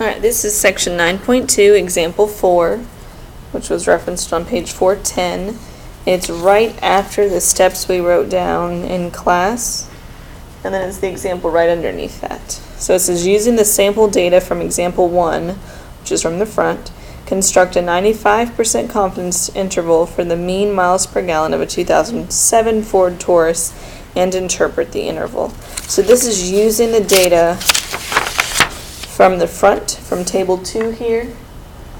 Alright, this is section 9.2, example 4, which was referenced on page 410. It's right after the steps we wrote down in class, and then it's the example right underneath that. So it says, using the sample data from example 1, which is from the front, construct a 95% confidence interval for the mean miles per gallon of a 2007 Ford Taurus and interpret the interval. So this is using the data from the front, from table 2 here.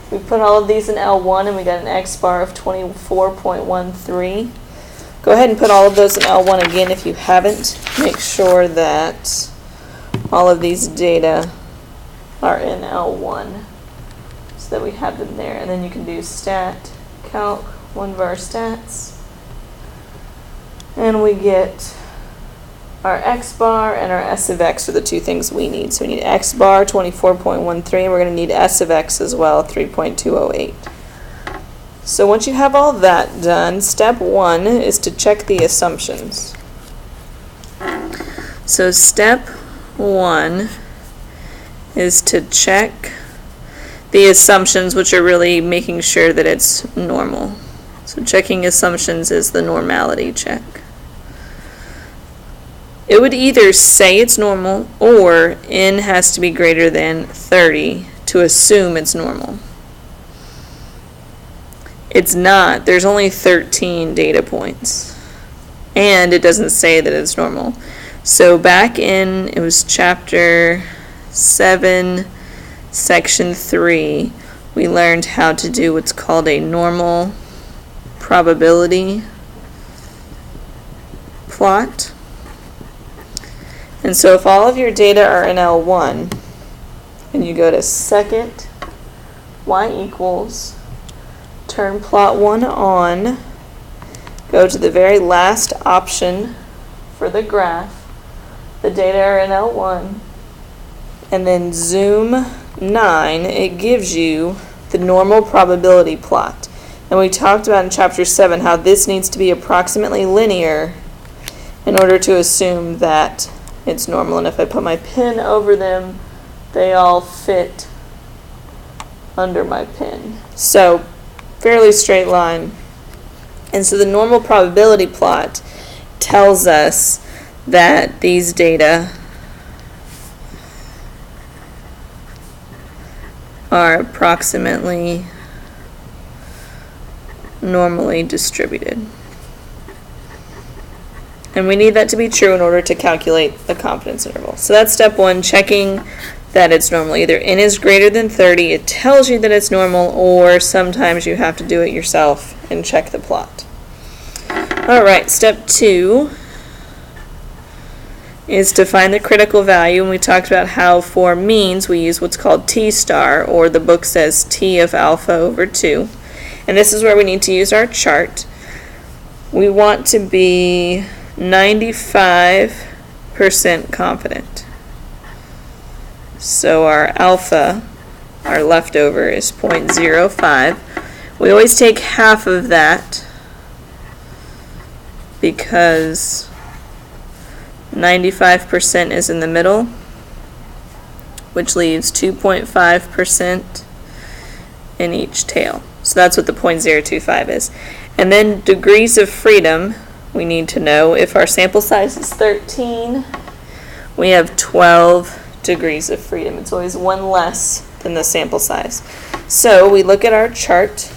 We put all of these in L1 and we got an X bar of 24.13. Go ahead and put all of those in L1 again if you haven't. Make sure that all of these data are in L1 so that we have them there. And then you can do stat, calc, one var stats. And we get our X bar and our S of X are the two things we need. So we need X bar 24.13 and we're going to need S of X as well, 3.208. So once you have all that done, step 1 is to check the assumptions. So step 1 is to check the assumptions, which are really making sure that it's normal. So checking assumptions is the normality check. It would either say it's normal or n has to be greater than 30 to assume it's normal. It's not. There's only 13 data points. And it doesn't say that it's normal. So back in, it was chapter 7, section 3, we learned how to do what's called a normal probability plot. And so if all of your data are in L1, and you go to second, y equals, turn plot 1 on, go to the very last option for the graph, the data are in L1, and then zoom 9, it gives you the normal probability plot. And we talked about in chapter 7 how this needs to be approximately linear in order to assume that it's normal. And if I put my pen over them, they all fit under my pen. So fairly straight line. And so the normal probability plot tells us that these data are approximately normally distributed. And we need that to be true in order to calculate the confidence interval. So that's step 1, checking that it's normal. Either n is greater than 30, it tells you that it's normal, or sometimes you have to do it yourself and check the plot. Alright, step 2 is to find the critical value, and we talked about how for means we use what's called t star, or the book says t of alpha over 2. And this is where we need to use our chart. We want to be 95% confident. So our alpha, our leftover, is 0.05. We always take half of that because 95% is in the middle, which leaves 2.5% in each tail. So that's what the 0.025 is. And then degrees of freedom, we need to know if our sample size is 13, we have 12 degrees of freedom. It's always one less than the sample size. So we look at our chart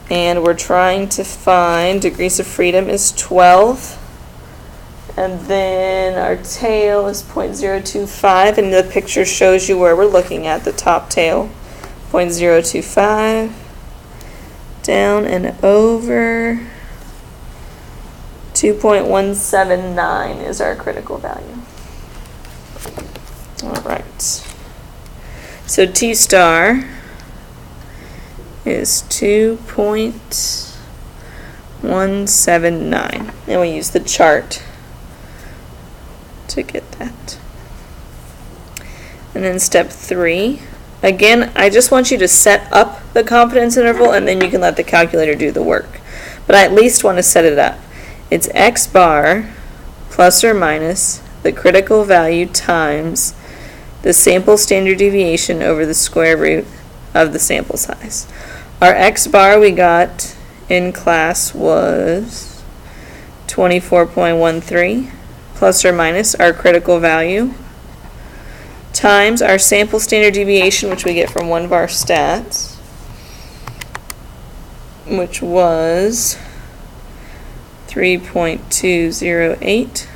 and we're trying to find degrees of freedom is 12, and then our tail is 0.025, and the picture shows you where we're looking at, the top tail, 0.025, down and over. 2.179 is our critical value. Alright. So T star is 2.179. And we use the chart to get that. And then step 3. Again, I just want you to set up the confidence interval and then you can let the calculator do the work. But I at least want to set it up. It's X bar plus or minus the critical value times the sample standard deviation over the square root of the sample size. Our x bar we got in class was 24.13 plus or minus our critical value times our sample standard deviation, which we get from one of our stats, which was 3.208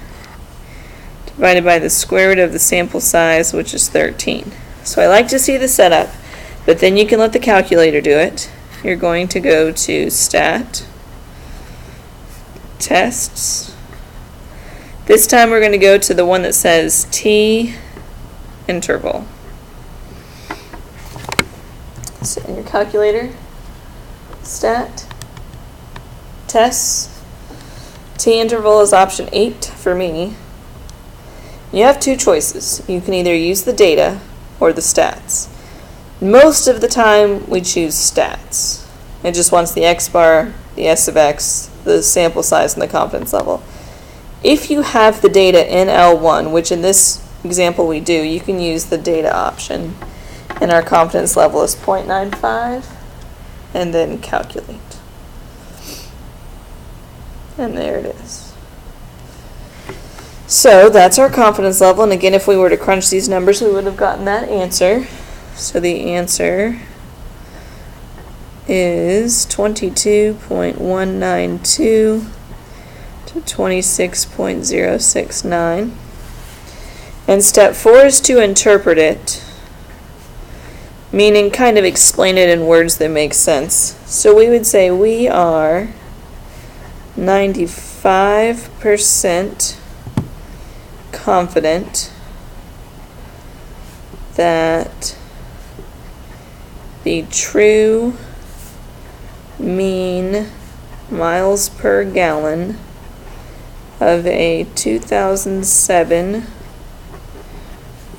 divided by the square root of the sample size, which is 13. So I like to see the setup, but then you can let the calculator do it. You're going to go to Stat, Tests. This time we're going to go to the one that says T interval. So in your calculator, Stat, Tests, T interval is option 8 for me. You have two choices. You can either use the data or the stats. Most of the time we choose stats. It just wants the x bar, the s of x, the sample size, and the confidence level. If you have the data in L1, which in this example we do, you can use the data option. And our confidence level is 0.95, and then calculate. And there it is. So that's our confidence level, and again, if we were to crunch these numbers, we would have gotten that answer. So the answer is 22.192 to 26.069. And step 4 is to interpret it, meaning kind of explain it in words that make sense. So we would say we are 95% confident that the true mean miles per gallon of a 2007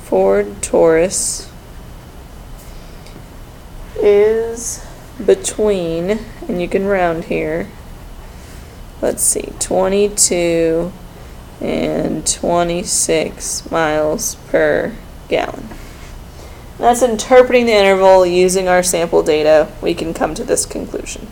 Ford Taurus is between, and you can round here, let's see, 22 and 26 miles per gallon. That's interpreting the interval using our sample data. We can come to this conclusion.